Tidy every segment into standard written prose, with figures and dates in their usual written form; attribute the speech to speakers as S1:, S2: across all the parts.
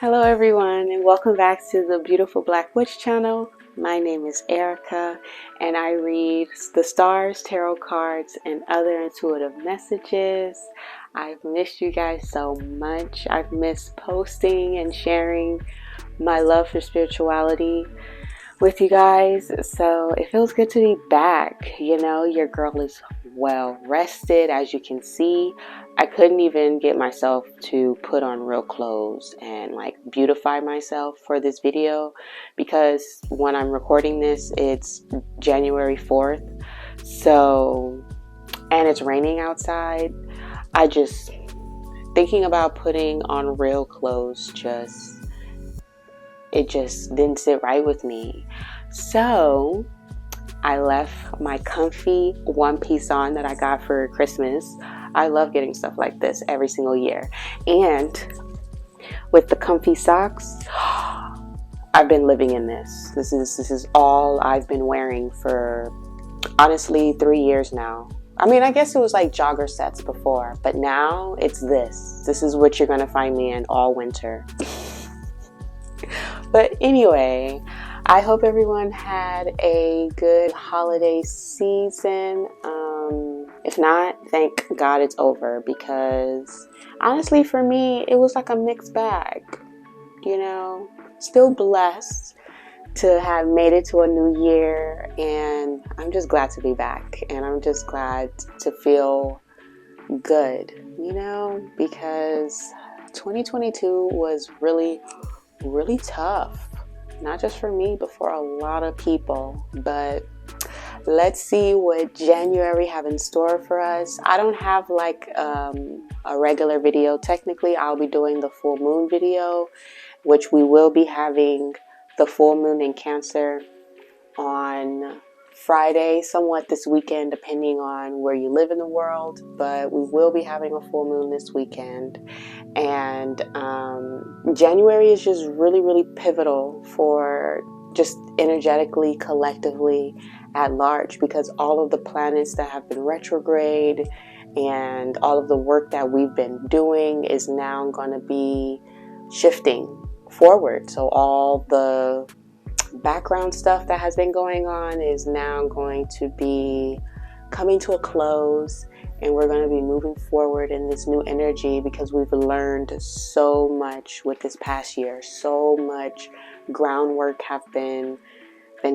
S1: Hello everyone, and welcome back to the Beautiful Black Witch channel. My name is Aericka and I read the stars, tarot cards, and other intuitive messages. I've missed you guys so much. I've missed posting and sharing my love for spirituality with you guys, so it feels good to be back. You know, your girl is well rested. As you can see, I couldn't even get myself to put on real clothes and like beautify myself for this video, because when I'm recording this, it's January 4th, so, and it's raining outside. I just, thinking about putting on real clothes it just didn't sit right with me. So I left my comfy one piece on that I got for Christmas. I love getting stuff like this every single year. And with the comfy socks, I've been living in this. This is all I've been wearing for honestly 3 years now. I mean, I guess it was like jogger sets before, but now it's this. This is what you're gonna find me in all winter. But anyway, I hope everyone had a good holiday season. If not, thank God it's over, because honestly for me, it was like a mixed bag. You know, still blessed to have made it to a new year, and I'm just glad to be back, and I'm just glad to feel good, you know, because 2022 was really tough, not just for me but for a lot of people. But let's see what January have in store for us. I don't have like a regular video. Technically I'll be doing the full moon video, which we will be having the full moon in Cancer on Friday, somewhat this weekend, depending on where you live in the world. But we will be having a full moon this weekend. And January is just really pivotal for just energetically, collectively at large, because all of the planets that have been retrograde and all of the work that we've been doing is now going to be shifting forward. So all the background stuff that has been going on is now going to be coming to a close, and we're going to be moving forward in this new energy, because we've learned so much with this past year. So much groundwork have been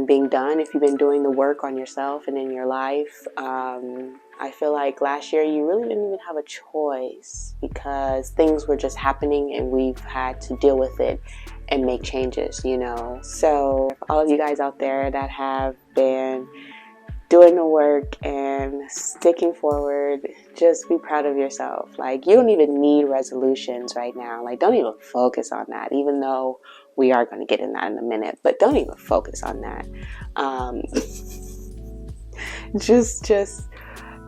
S1: being done. If you've been doing the work on yourself and in your life, I feel like last year you really didn't even have a choice, because things were just happening and we've had to deal with it and make changes, you know. So all of you guys out there that have been doing the work and sticking forward, just be proud of yourself. Like, you don't even need resolutions right now. Like, don't even focus on that, even though we are going to get in that in a minute, but don't even focus on that.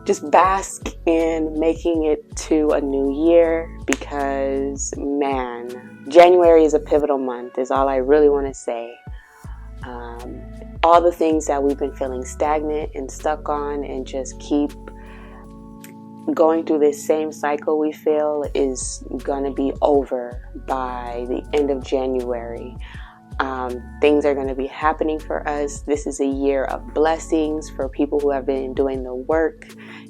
S1: Just bask in making it to a new year, because man, January is a pivotal month, is all I really want to say. All the things that we've been feeling stagnant and stuck on and just keep going through this same cycle we feel is going to be over by the end of January. Things are going to be happening for us. This is a year of blessings for people who have been doing the work.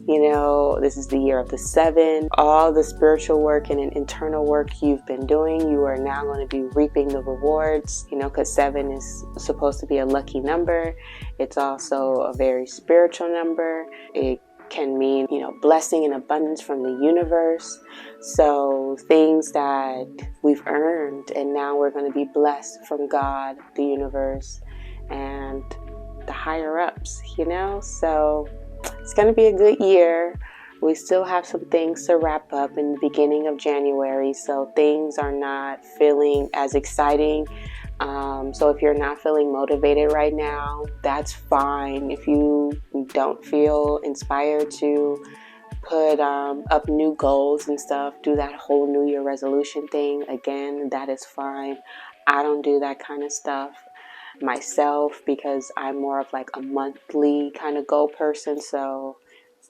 S1: You know, this is the year of the 7. All the spiritual work and internal work you've been doing, you are now going to be reaping the rewards, you know, because 7 is supposed to be a lucky number. It's also a very spiritual number. It can mean, you know, blessing and abundance from the universe. So things that we've earned, and now we're going to be blessed from God, the universe, and the higher ups, you know. So it's going to be a good year. We still have some things to wrap up in the beginning of January, so things are not feeling as exciting. So if you're not feeling motivated right now, that's fine. If you don't feel inspired to put up new goals and stuff, do that whole New Year resolution thing, again, that is fine. I don't do that kind of stuff myself, because I'm more of like a monthly kind of goal person. So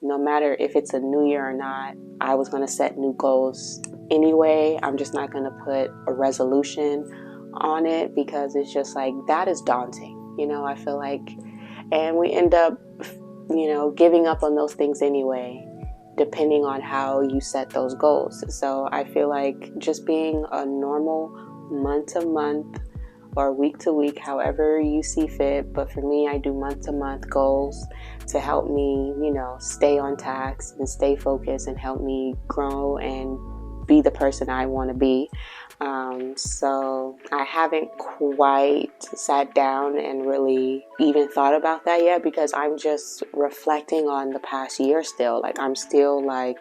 S1: no matter if it's a new year or not, I was going to set new goals anyway. I'm just not going to put a resolution on it because it's just like, that is daunting, you know. I feel like, and we end up, you know, giving up on those things anyway, depending on how you set those goals. So I feel like just being a normal month to month or week to week, however you see fit. But for me, I do month to month goals to help me, you know, stay on task and stay focused and help me grow and be the person I want to be. So I haven't quite sat down and really even thought about that yet, because I'm just reflecting on the past year still. Like, I'm still like,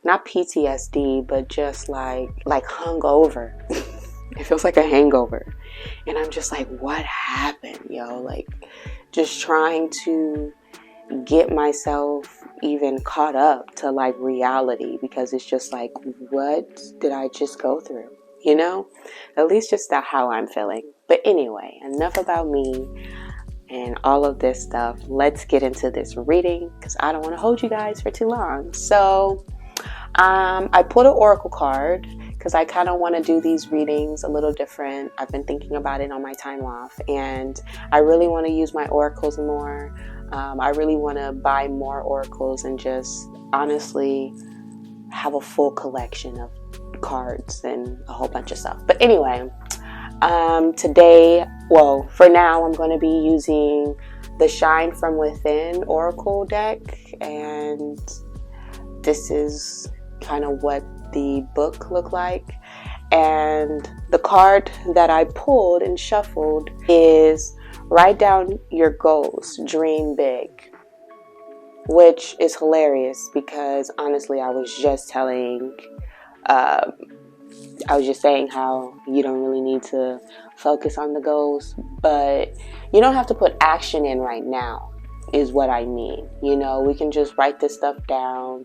S1: not PTSD, but just like hungover. It feels like a hangover. And I'm just like, what happened, yo? Like, just trying to get myself even caught up to like reality, because it's just like, what did I just go through? You know, at least just how I'm feeling. But anyway, enough about me and all of this stuff. Let's get into this reading, because I don't want to hold you guys for too long. So I pulled an oracle card because I kind of want to do these readings a little different. I've been thinking about it on my time off, and I really want to use my oracles more. I really want to buy more oracles and just honestly have a full collection of cards and a whole bunch of stuff. But anyway, today, well, for now, I'm going to be using the Shine From Within Oracle deck, and this is kind of what the book looked like. And the card that I pulled and shuffled is Write Down Your Goals, Dream Big, which is hilarious because honestly, I was just saying how you don't really need to focus on the goals, but you don't have to put action in right now, is what I mean. You know, we can just write this stuff down,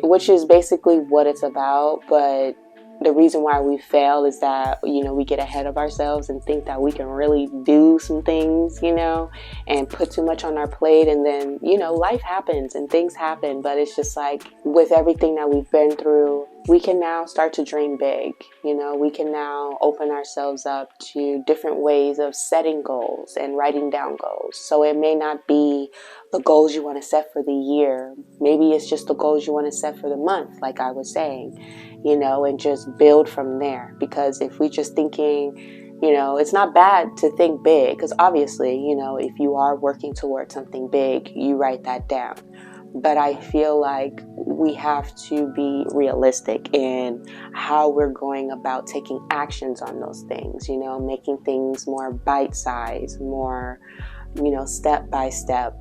S1: which is basically what it's about. But the reason why we fail is that, you know, we get ahead of ourselves and think that we can really do some things, you know, and put too much on our plate. And then, you know, life happens and things happen. But it's just like, with everything that we've been through, we can now start to dream big. You know, we can now open ourselves up to different ways of setting goals and writing down goals. So it may not be the goals you want to set for the year. Maybe it's just the goals you want to set for the month, like I was saying, you know, and just build from there. Because if we just thinking, you know, it's not bad to think big, because obviously, you know, if you are working towards something big, you write that down. But I feel like we have to be realistic in how we're going about taking actions on those things, you know, making things more bite-sized, more, you know, step by step,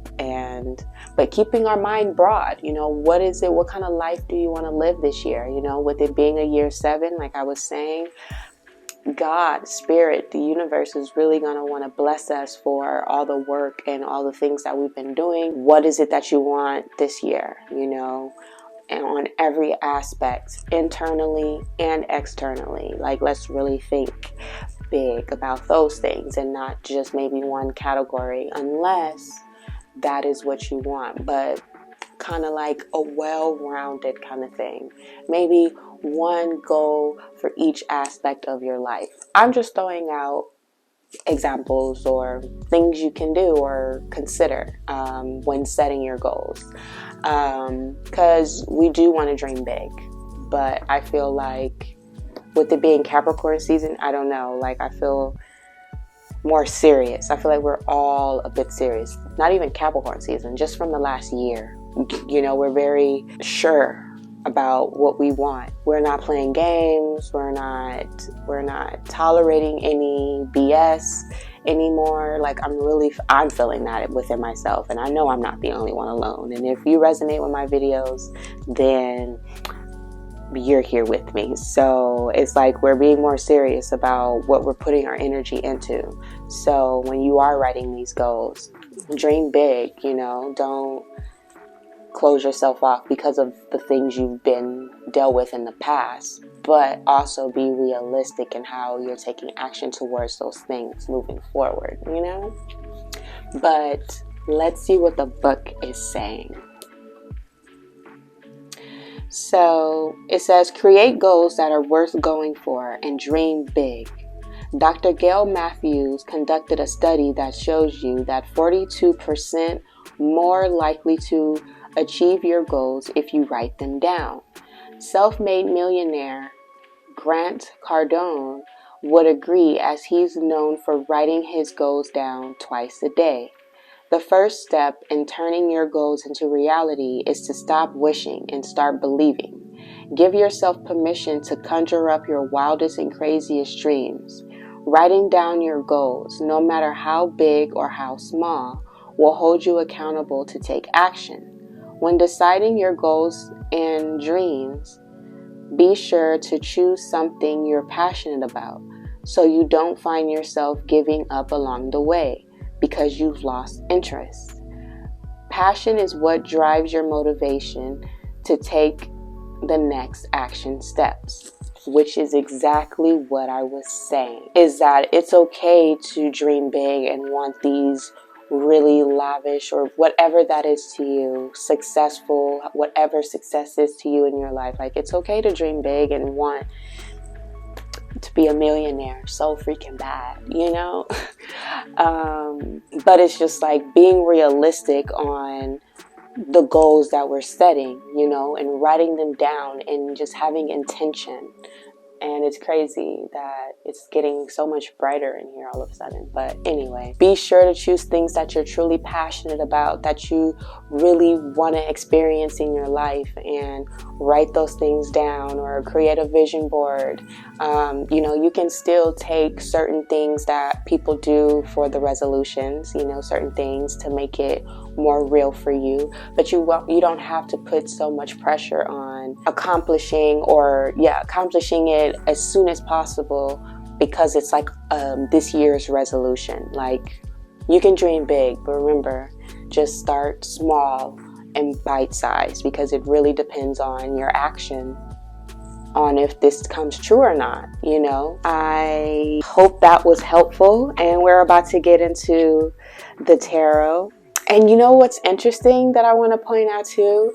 S1: but keeping our mind broad. You know, what is it? What kind of life do you want to live this year? You know, with it being a year 7, like I was saying, God, Spirit, the universe is really going to want to bless us for all the work and all the things that we've been doing. What is it that you want this year, you know, and on every aspect, internally and externally? Like, let's really think big about those things and not just maybe one category, unless that is what you want, but kind of like a well-rounded kind of thing. Maybe one goal for each aspect of your life. I'm just throwing out examples or things you can do or consider when setting your goals, because we do want to dream big. But I feel like with it being Capricorn season, I don't know, like I feel more serious. I feel like we're all a bit serious. Not even Capricorn season, just from the last year. You know, we're very sure about what we want. We're not playing games. We're not tolerating any BS anymore. Like, I'm feeling that within myself, and I know I'm not the only one alone. And if you resonate with my videos, then you're here with me. So it's like we're being more serious about what we're putting our energy into. So when you are writing these goals, dream big, you know, don't close yourself off because of the things you've been dealt with in the past, but also be realistic in how you're taking action towards those things moving forward, you know? But let's see what the book is saying. So it says, create goals that are worth going for and dream big. Dr. Gail Matthews conducted a study that shows you that 42% more likely to achieve your goals if you write them down. Self-made millionaire Grant Cardone would agree, as he's known for writing his goals down twice a day. The first step in turning your goals into reality is to stop wishing and start believing. Give yourself permission to conjure up your wildest and craziest dreams. Writing down your goals, no matter how big or how small, will hold you accountable to take action. When deciding your goals and dreams, be sure to choose something you're passionate about so you don't find yourself giving up along the way because you've lost interest. Passion is what drives your motivation to take the next action steps, which is exactly what I was saying, is that it's okay to dream big and want these really lavish, or whatever that is to you, successful, whatever success is to you in your life. Like, it's okay to dream big and want to be a millionaire so freaking bad, you know? But it's just like being realistic on the goals that we're setting, you know, and writing them down and just having intention. And it's crazy that it's getting so much brighter in here all of a sudden. But anyway, be sure to choose things that you're truly passionate about, that you really want to experience in your life, and write those things down or create a vision board. You know, you can still take certain things that people do for the resolutions, you know, certain things to make it more real for you, but you don't have to put so much pressure on accomplishing it as soon as possible, because it's like this year's resolution. Like, you can dream big, but remember, just start small and bite-sized, because it really depends on your action on if this comes true or not, you know. I hope that was helpful, and we're about to get into the tarot. And you know what's interesting that I want to point out too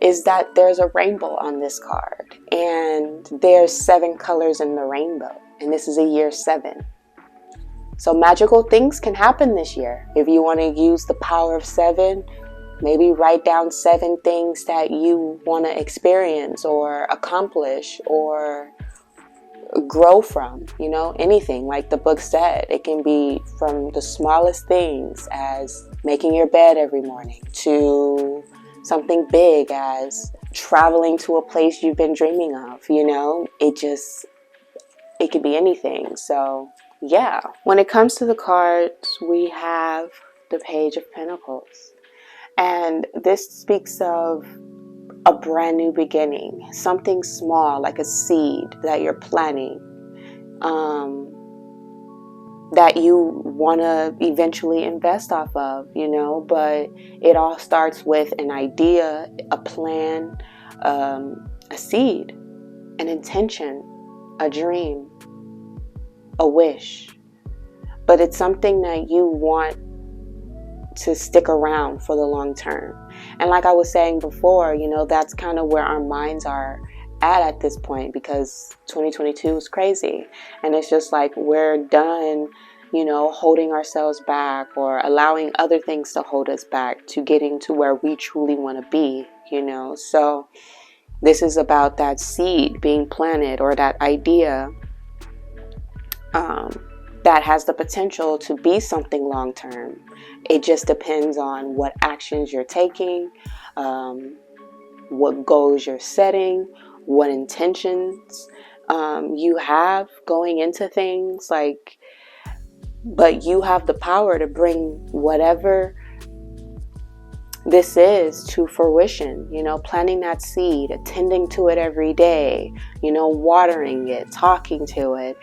S1: is that there's a rainbow on this card, and there's 7 colors in the rainbow, and this is a year 7. So magical things can happen this year. If you want to use the power of 7, maybe write down 7 things that you want to experience or accomplish or grow from, you know, anything. Like the book said, it can be from the smallest things as making your bed every morning to something big as traveling to a place you've been dreaming of, you know. It could be anything. So yeah, when it comes to the cards, we have the Page of Pentacles, and this speaks of a brand new beginning, something small like a seed that you're planting, that you want to eventually invest off of, you know. But it all starts with an idea, a plan, a seed, an intention, a dream, a wish. But it's something that you want to stick around for the long term. And like I was saying before, you know, that's kind of where our minds are at this point, because 2022 is crazy, and it's just like we're done, you know, holding ourselves back or allowing other things to hold us back to getting to where we truly want to be, you know. So this is about that seed being planted, or that idea that has the potential to be something long term. It just depends on what actions you're taking, what goals you're setting, what intentions you have going into things. Like, but you have the power to bring whatever this is to fruition, you know, planting that seed, attending to it every day, you know, watering it, talking to it,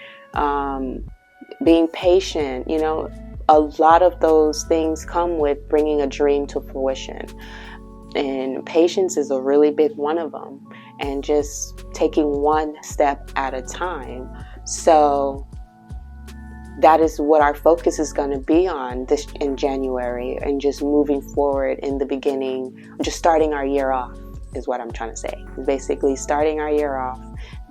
S1: being patient, you know. A lot of those things come with bringing a dream to fruition, and patience is a really big one of them, and just taking one step at a time. So that is what our focus is going to be on this in January, and just moving forward in the beginning, just starting our year off is what I'm trying to say. Basically, starting our year off,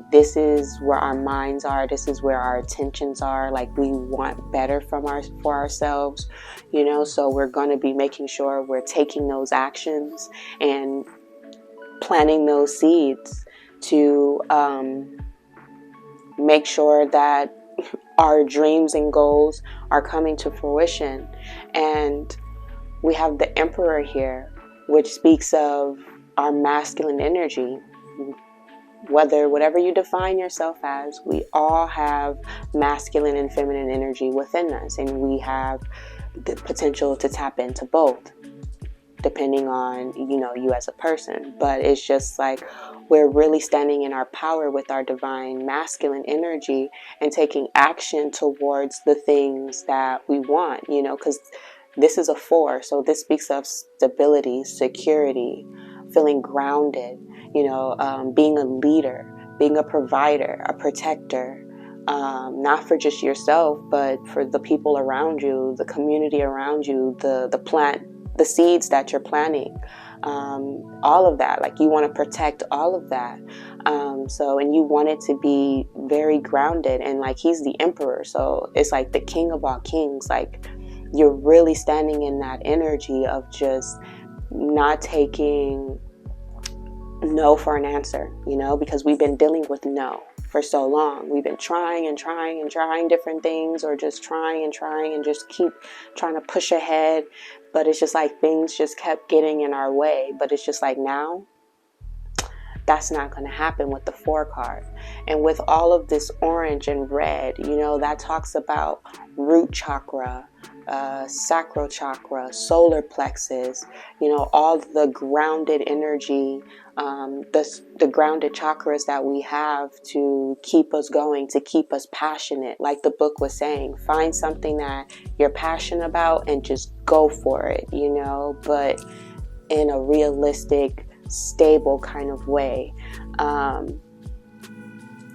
S1: this is where our minds are. This is where our attentions are. Like, we want better for ourselves, so we're going to be making sure we're taking those actions and planting those seeds to make sure that our dreams and goals are coming to fruition. And we have the Emperor here, which speaks of our masculine energy. Whatever you define yourself as, we all have masculine and feminine energy within us, and we have the potential to tap into both, depending on, you as a person. But it's just like, we're really standing in our power with our divine masculine energy and taking action towards the things that we want, because this is a 4. So this speaks of stability, security, feeling grounded, being a leader, being a provider, a protector, not for just yourself, but for the people around you, the community around you, the seeds that you're planting, all of that. Like, you want to protect all of that. And you want it to be very grounded, and like, he's the Emperor. So it's like the king of all kings. Like, you're really standing in that energy of just not taking no for an answer, because we've been dealing with no for so long. We've been trying different things, or just trying and just keep trying to push ahead. But it's just like, things just kept getting in our way. But it's just like, now that's not going to happen with the 4 card. And with all of this orange and red, that talks about root chakra, sacral chakra, solar plexus, all the grounded energy, the grounded chakras that we have to keep us going, to keep us passionate. Like the book was saying, find something that you're passionate about and just go for it, but in a realistic, stable kind of way.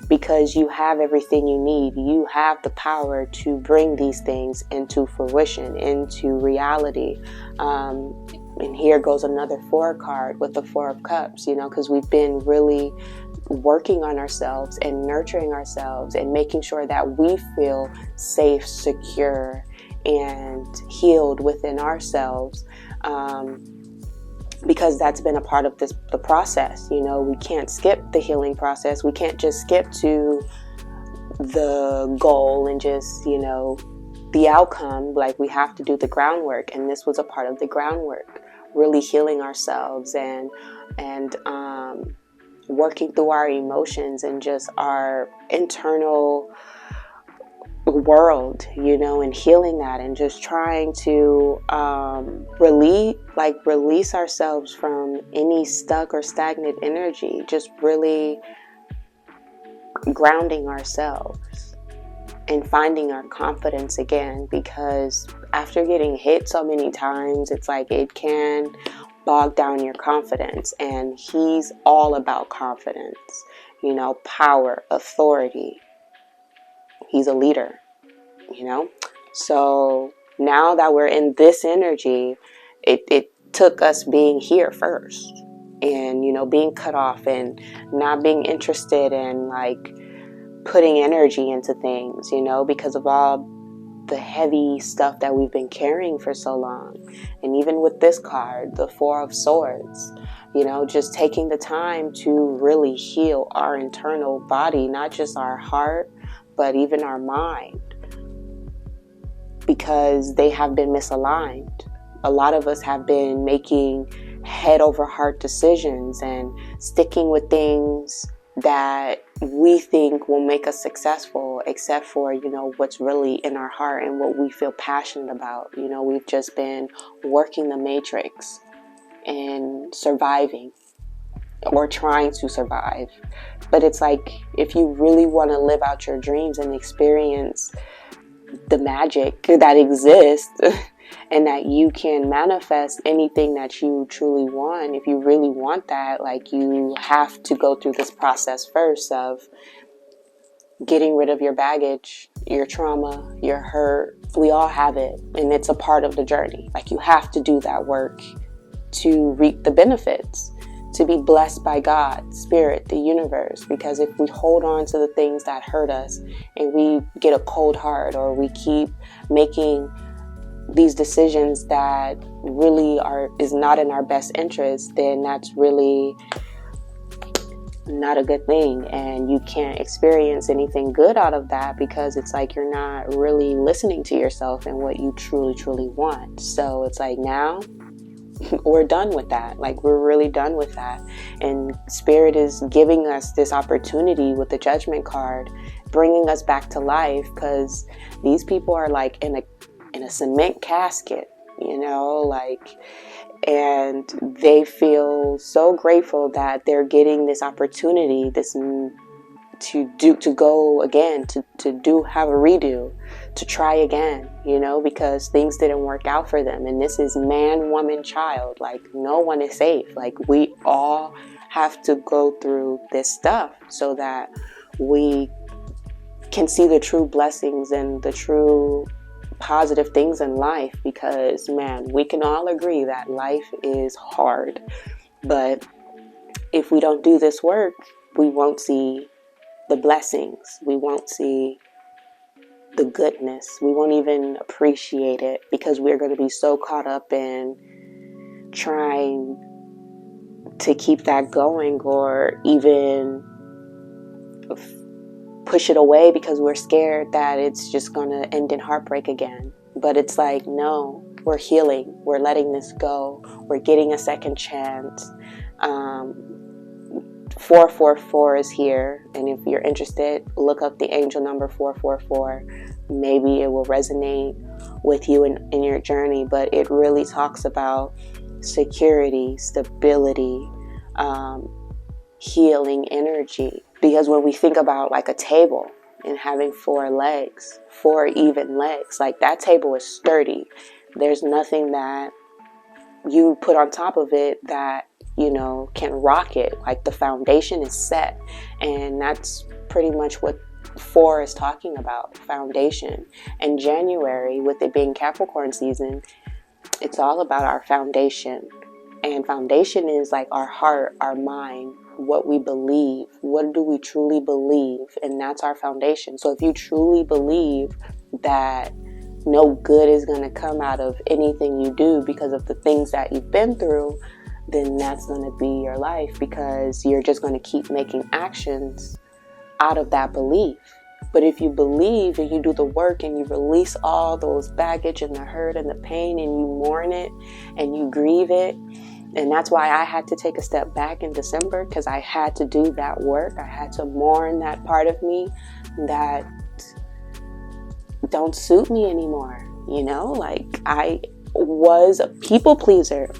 S1: Because you have everything you need. You have the power to bring these things into fruition, into reality. And here goes another 4 card with the 4 of Cups, because we've been really working on ourselves and nurturing ourselves and making sure that we feel safe, secure, and healed within ourselves. Because that's been a part of the process. We can't skip the healing process. We can't just skip to the goal and just, the outcome. Like, we have to do the groundwork. And this was a part of the groundwork, really healing ourselves and working through our emotions and just our internal world, and healing that, and just trying to release ourselves from any stuck or stagnant energy, just really grounding ourselves and finding our confidence again. Because after getting hit so many times, it's like, it can bog down your confidence. And he's all about confidence, power, authority. He's a leader, So now that we're in this energy, it took us being here first, and, being cut off and not being interested in like putting energy into things, because of all the heavy stuff that we've been carrying for so long. And even with this card, the 4 of Swords, just taking the time to really heal our internal body, not just our heart, but even our mind, because they have been misaligned. A lot of us have been making head over heart decisions and sticking with things that we think will make us successful, except for, what's really in our heart and what we feel passionate about. We've just been working the matrix and surviving, or trying to survive. But it's like, if you really want to live out your dreams and experience the magic that exists and that you can manifest anything that you truly want, if you really want that, like, you have to go through this process first of getting rid of your baggage, your trauma, your hurt. We all have it, and it's a part of the journey. Like, you have to do that work to reap the benefits. to be blessed by God, Spirit, the universe. Because if we hold on to the things that hurt us and we get a cold heart, or we keep making these decisions that really is not in our best interest, then that's really not a good thing, and you can't experience anything good out of that, because it's like you're not really listening to yourself and what you truly want. So it's like, now we're done with that. Like, we're really done with that, and Spirit is giving us this opportunity with the Judgment card, bringing us back to life, because these people are like in a cement casket, you know, like, and they feel so grateful that they're getting this opportunity, to go again, to have a redo, to try again, you know, because things didn't work out for them. And this is man, woman, child. Like, no one is safe. Like, we all have to go through this stuff so that we can see the true blessings and the true positive things in life. Because, man, we can all agree that life is hard, but if we don't do this work, we won't see the blessings, we won't see the goodness, we won't even appreciate it, because we're going to be so caught up in trying to keep that going, or even push it away because we're scared that it's just going to end in heartbreak again. But it's like, no, we're healing. We're letting this go. We're getting a second chance. 444 is here. And if you're interested, look up the angel number 444. Maybe it will resonate with you in your journey. But it really talks about security, stability, healing energy. Because when we think about like a table and having 4 legs, 4 even legs, like that table is sturdy. There's nothing that you put on top of it that, you know, can rock it. Like, the foundation is set. And that's pretty much what 4 is talking about, foundation. And January, with it being Capricorn season, it's all about our foundation. And foundation is like our heart, our mind, what we believe. What do we truly believe? And that's our foundation. So if you truly believe that no good is going to come out of anything you do because of the things that you've been through, then that's going to be your life, because you're just going to keep making actions out of that belief. But if you believe and you do the work and you release all those baggage and the hurt and the pain, and you mourn it and you grieve it, and that's why I had to take a step back in December, because I had to do that work. I had to mourn that part of me that don't suit me anymore. You know, like, I was a people pleaser,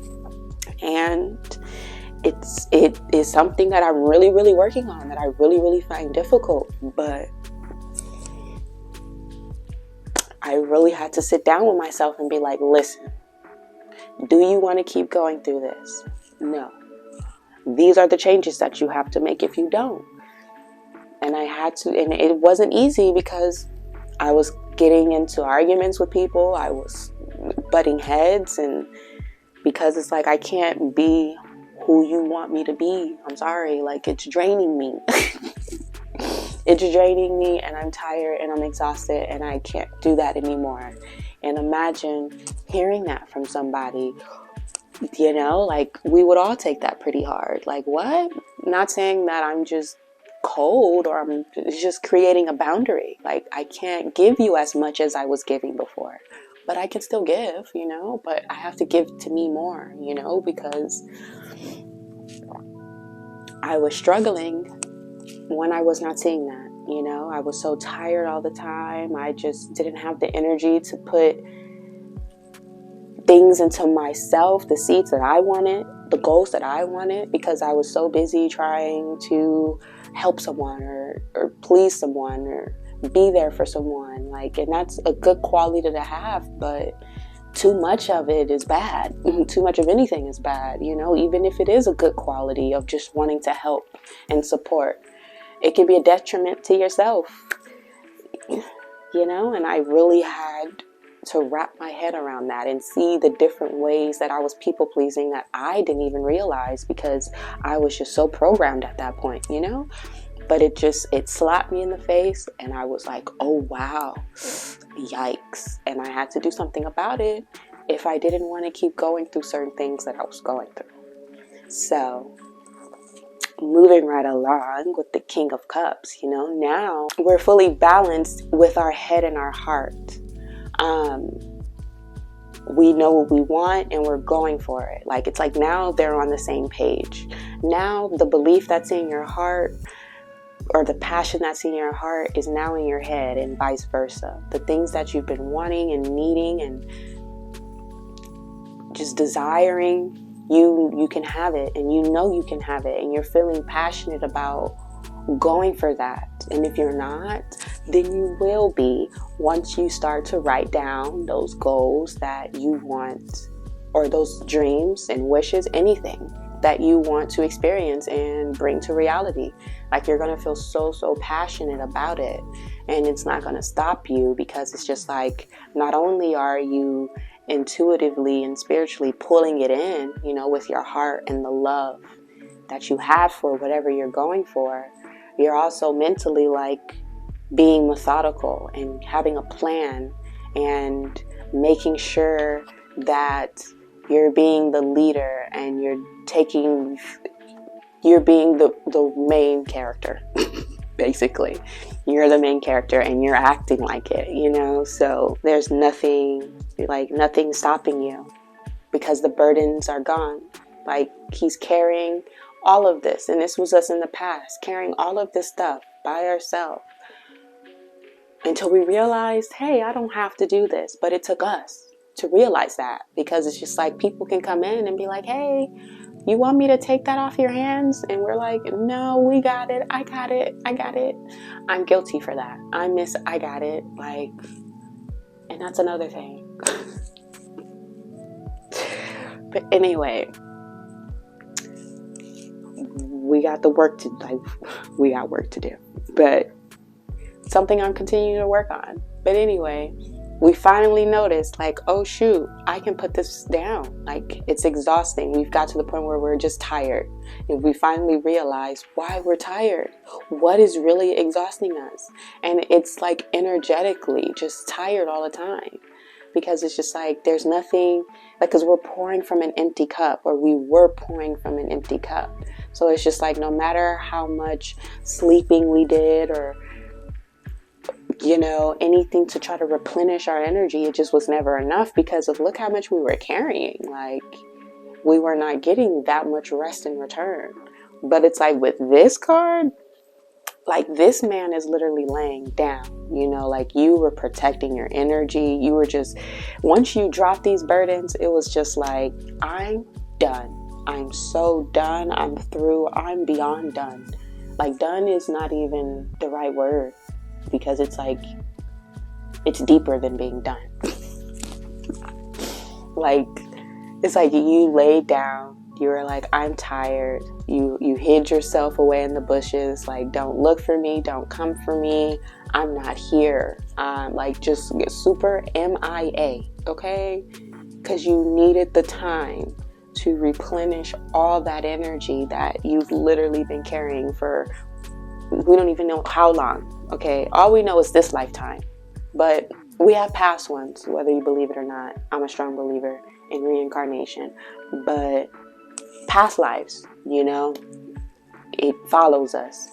S1: and it is something that I'm really working on, that I really find difficult. But I really had to sit down with myself and be like, listen, do you want to keep going through this? No. These are the changes that you have to make if you don't. And I had to, and it wasn't easy, because I was getting into arguments with people. I was butting heads, and because it's like, I can't be who you want me to be. I'm sorry. Like, it's draining me. It's draining me, and I'm tired and I'm exhausted, and I can't do that anymore. And imagine hearing that from somebody, you know, like, we would all take that pretty hard. Like, what? Not saying that I'm just cold, or I'm just creating a boundary. Like, I can't give you as much as I was giving before, but I can still give, you know, but I have to give to me more, you know, because I was struggling when I was not seeing that. You know, I was so tired all the time. I just didn't have the energy to put things into myself, the seeds that I wanted, the goals that I wanted, because I was so busy trying to help someone or please someone or be there for someone. Like, and that's a good quality to have, but too much of it is bad. Too much of anything is bad, you know, even if it is a good quality of just wanting to help and support. It can be a detriment to yourself, you know, and I really had to wrap my head around that and see the different ways that I was people pleasing that I didn't even realize, because I was just so programmed at that point, you know? But it slapped me in the face, and I was like, oh wow, yikes. And I had to do something about it if I didn't want to keep going through certain things that I was going through. So moving right along with the King of Cups, you know, now we're fully balanced with our head and our heart. We know what we want and we're going for it. Like, it's like now they're on the same page. Now the belief that's in your heart, or the passion that's in your heart, is now in your head, and vice versa. The things that you've been wanting and needing and just desiring, you can have it, and you know you can have it, and you're feeling passionate about going for that. And if you're not, then you will be, once you start to write down those goals that you want, or those dreams and wishes, anything that you want to experience and bring to reality. Like, you're going to feel so passionate about it, and it's not going to stop you, because it's just like, not only are you intuitively and spiritually pulling it in, you know, with your heart and the love that you have for whatever you're going for, you're also mentally like being methodical and having a plan and making sure that you're being the leader, and you're being the main character. Basically, you're the main character and you're acting like it, you know? So there's nothing stopping you, because the burdens are gone. Like, he's carrying all of this, and this was us in the past, carrying all of this stuff by ourselves, until we realized, hey, I don't have to do this. But it took us to realize that, because it's just like, people can come in and be like, hey, you want me to take that off your hands? And we're like, no, we got it. I got it. I'm guilty for that. I got it. Like, and that's another thing. But anyway, we got work to do. But something I'm continuing to work on. But anyway, we finally noticed, like, oh shoot, I can put this down. Like, it's exhausting. We've got to the point where we're just tired. And we finally realized why we're tired. What is really exhausting us? And it's like energetically just tired all the time. Because it's just like, there's nothing, like, because we're pouring from an empty cup, or we were pouring from an empty cup. So it's just like, no matter how much sleeping we did, or, you know, anything to try to replenish our energy, it just was never enough, because of look how much we were carrying. Like, we were not getting that much rest in return. But it's like, with this card, like, this man is literally laying down, you know, like, you were protecting your energy. You were just, once you drop these burdens, it was just like, I'm done. I'm so done. I'm through. I'm beyond done. Like, done is not even the right word, because it's like, it's deeper than being done. Like, it's like, you laid down. You were like, I'm tired. You hid yourself away in the bushes. Like, don't look for me. Don't come for me. I'm not here. Like, just get super MIA, okay? Because you needed the time to replenish all that energy that you've literally been carrying for, we don't even know how long, okay? All we know is this lifetime. But we have past ones, whether you believe it or not. I'm a strong believer in reincarnation. But past lives, you know, it follows us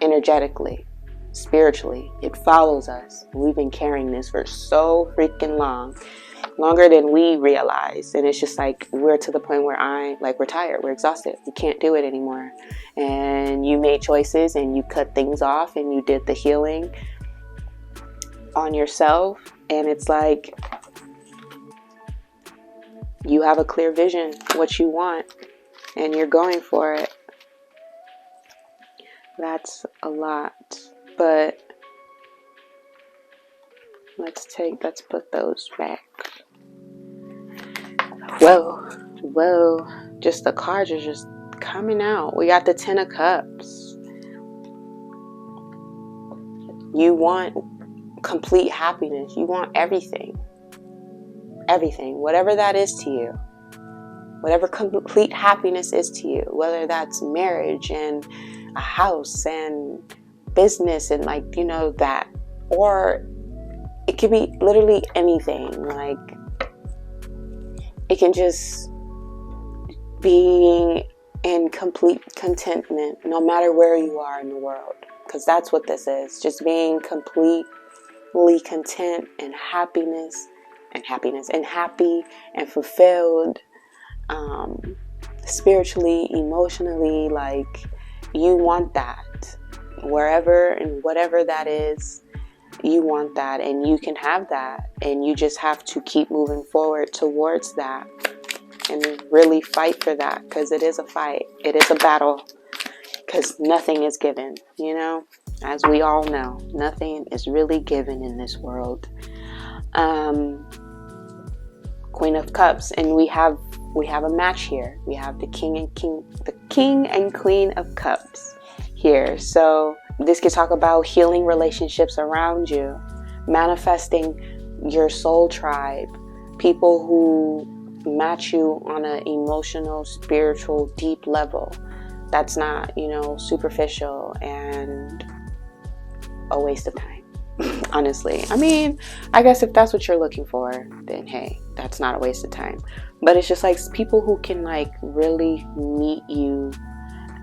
S1: energetically, spiritually. It follows us. We've been carrying this for so freaking long, longer than we realize. And it's just like, we're to the point where we're tired, we're exhausted, we can't do it anymore. And you made choices, and you cut things off, and you did the healing on yourself. And it's like, you have a clear vision, what you want, and you're going for it. That's a lot. But let's put those back. Whoa, just the cards are just coming out. We got the 10 of Cups. You want complete happiness. You want everything. Everything. Whatever that is to you. Whatever complete happiness is to you. Whether that's marriage and a house and business and like, you know, that. Or it could be literally anything. Like, it can just being in complete contentment no matter where you are in the world, because that's what this is, just being completely content and happy and fulfilled, spiritually, emotionally. Like, you want that wherever and whatever that is. You want that, and you can have that, and you just have to keep moving forward towards that and really fight for that, because it is a fight. It is a battle, because nothing is given, you know, as we all know. Nothing is really given in this world. Queen of Cups, and we have a match here. We have the King and Queen of Cups here. So this could talk about healing relationships around you, manifesting your soul tribe, people who match you on an emotional, spiritual, deep level. That's not, you know, superficial and a waste of time. Honestly, I mean, I guess if that's what you're looking for, then hey, that's not a waste of time. But it's just like people who can like really meet you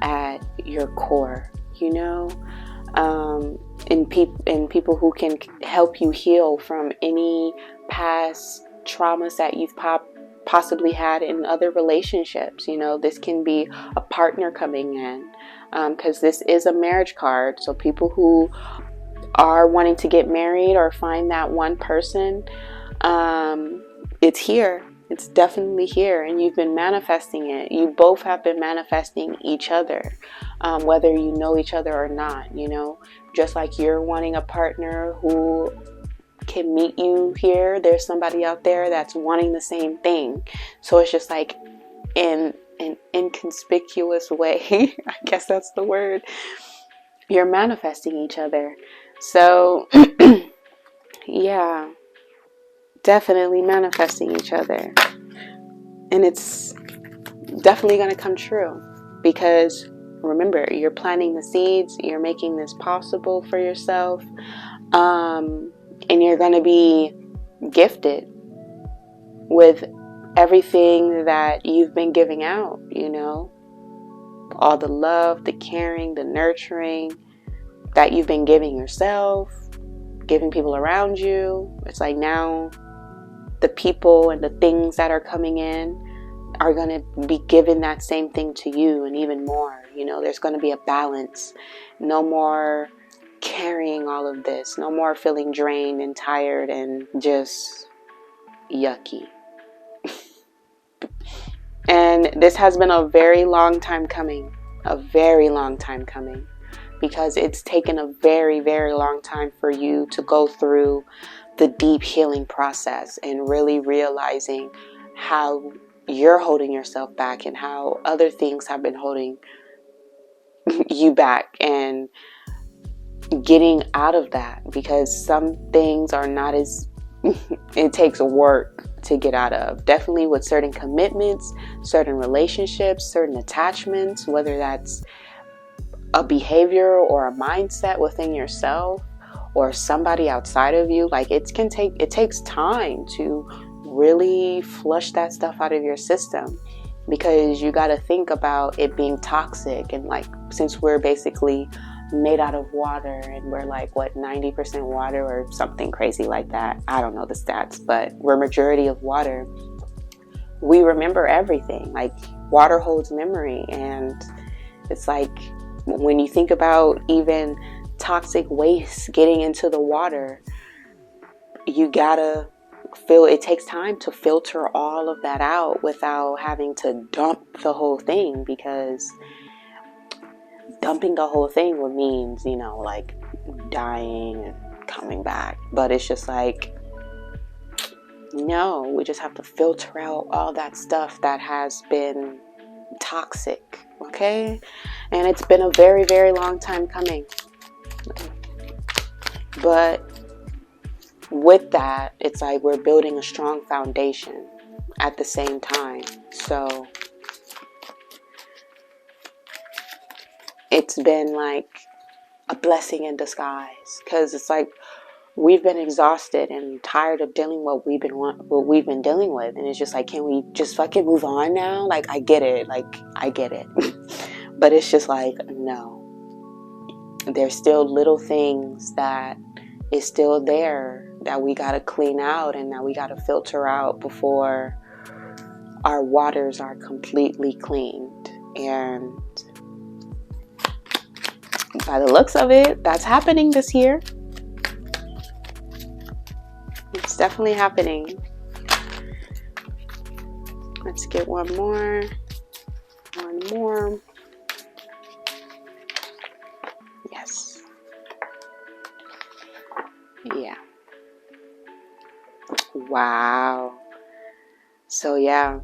S1: at your core, you know, and people who can help you heal from any past traumas that you've possibly had in other relationships. You know, this can be a partner coming in, because this is a marriage card. So people who are wanting to get married or find that one person, it's here. It's definitely here, and you've been manifesting it. You both have been manifesting each other, whether you know each other or not, you know. Just like you're wanting a partner who can meet you here, there's somebody out there that's wanting the same thing. So it's just like in an inconspicuous way, I guess that's the word, you're manifesting each other. So yeah, definitely manifesting each other, and it's definitely going to come true, because remember, you're planting the seeds, you're making this possible for yourself, and you're going to be gifted with everything that you've been giving out, you know, all the love, the caring, the nurturing that you've been giving yourself, giving people around you. It's like now the people and the things that are coming in are going to be given that same thing to you, and even more. You know, there's going to be a balance. No more carrying all of this. No more feeling drained and tired and just yucky. And this has been a very long time coming. A very long time coming. Because it's taken a very, very long time for you to go through the deep healing process and really realizing how you're holding yourself back and how other things have been holding you back, and getting out of that, because some things are not as it takes work to get out of. Definitely with certain commitments, certain relationships, certain attachments, whether that's a behavior or a mindset within yourself or somebody outside of you. Like, it takes time to really flush that stuff out of your system, because you got to think about it being toxic. And like, since we're basically made out of water, and we're like, what, 90% water or something crazy like that. I don't know the stats, but we're majority of water. We remember everything. Like, water holds memory. And it's like, when you think about even toxic waste getting into the water, you gotta it takes time to filter all of that out without having to dump the whole thing, because dumping the whole would means, you know, like dying and coming back. But it's just like, no, we just have to filter out all that stuff that has been toxic. Okay? And it's been a very, very long time coming. But with that, it's like we're building a strong foundation at the same time. So it's been like a blessing in disguise, because it's like we've been exhausted and tired of dealing what we've been dealing with, and it's just like, can we just fucking move on now? Like, I get it, but it's just like, no, there's still little things that is still there that we got to clean out and that we got to filter out before our waters are completely cleaned. And by the looks of it, that's happening this year. It's definitely happening. Let's get one more. Yes. Yeah. Wow. So yeah,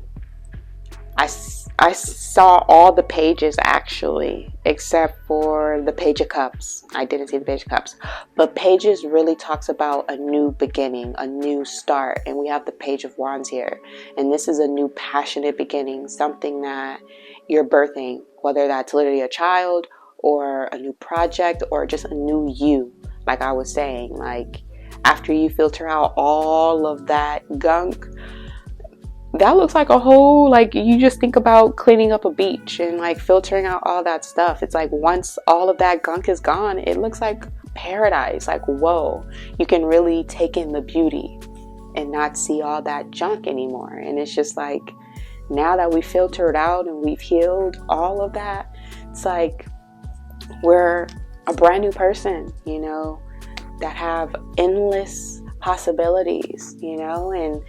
S1: I saw all the pages actually, except for the Page of Cups. I didn't see the Page of Cups. But Pages really talks about a new beginning, a new start. And we have the Page of Wands here. And this is a new passionate beginning, something that you're birthing, whether that's literally a child or a new project or just a new you. Like I was saying, like after you filter out all of that gunk, that looks like a whole, like, you just think about cleaning up a beach and like filtering out all that stuff. It's like once all of that gunk is gone, it looks like paradise. Like, whoa, you can really take in the beauty and not see all that junk anymore. And it's just like, now that we filtered out and we've healed all of that, it's like we're a brand new person, you know, that have endless possibilities, you know. And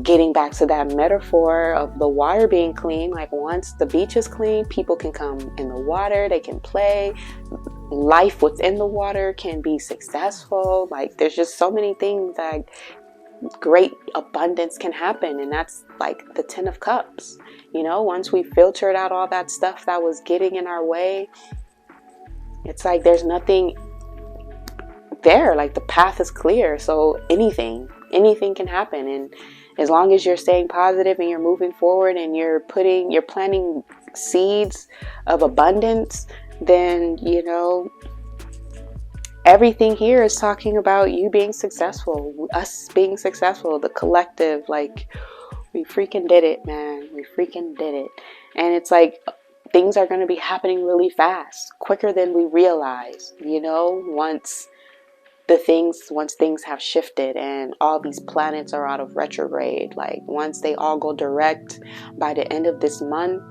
S1: getting back to that metaphor of the water being clean, like once the beach is clean, people can come in the water, they can play, life within the water can be successful. Like there's just so many things that great abundance can happen. And that's like the 10 of Cups, you know. Once we filtered out all that stuff that was getting in our way, it's like there's nothing there, like the path is clear. So anything can happen. And as long as you're staying positive and you're moving forward and you're planting seeds of abundance, then, you know, everything here is talking about you being successful, us being successful, the collective. Like, we freaking did it, man. We freaking did it. And it's like things are going to be happening really fast, quicker than we realize, you know, once things have shifted and all these planets are out of retrograde. Like once they all go direct by the end of this month,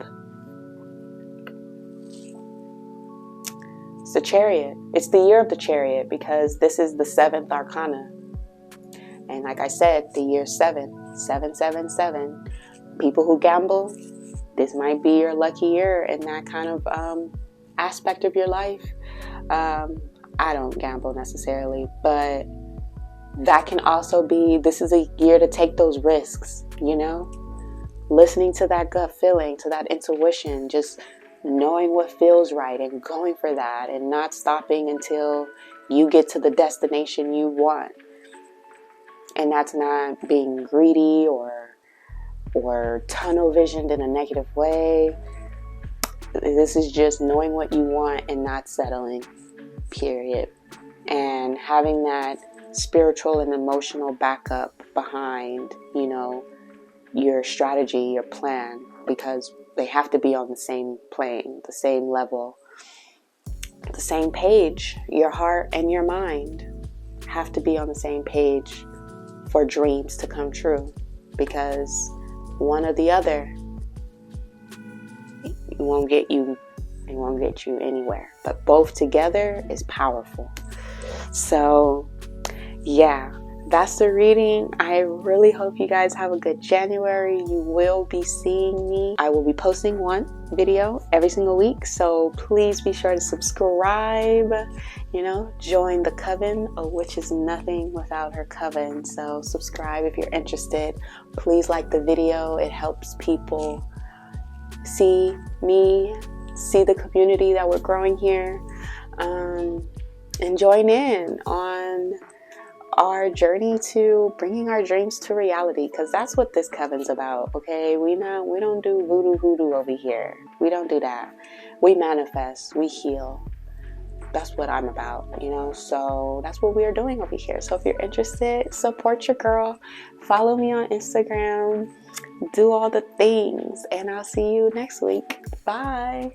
S1: it's the Chariot. It's the year of the Chariot because this is the 7th arcana. And like I said, the year 7. People who gamble, this might be your lucky year in that kind of aspect of your life. I don't gamble necessarily, but that can also be, this is a year to take those risks, you know, listening to that gut feeling, to that intuition, just knowing what feels right and going for that and not stopping until you get to the destination you want. And that's not being greedy or tunnel visioned in a negative way. This is just knowing what you want and not settling. Period. And having that spiritual and emotional backup behind, you know, your strategy, your plan, because they have to be on the same plane, the same level, the same page. Your heart and your mind have to be on the same page for dreams to come true, because one or the other, it won't get you anywhere, but both together is powerful. So yeah, that's the reading. I really hope you guys have a good January. You will be seeing me. I will be posting one video every single week, so please be sure to subscribe, you know, join the coven, which is nothing without her coven. So subscribe if you're interested. Please like the video. It helps people see me, see the community that we're growing here, and join in on our journey to bringing our dreams to reality, because that's what this coven's about. Okay, we don't do voodoo over here. We don't do that. We manifest, we heal. That's what I'm about, so that's what we are doing over here. So if you're interested, support your girl, follow me on Instagram, do all the things, and I'll see you next week. Bye.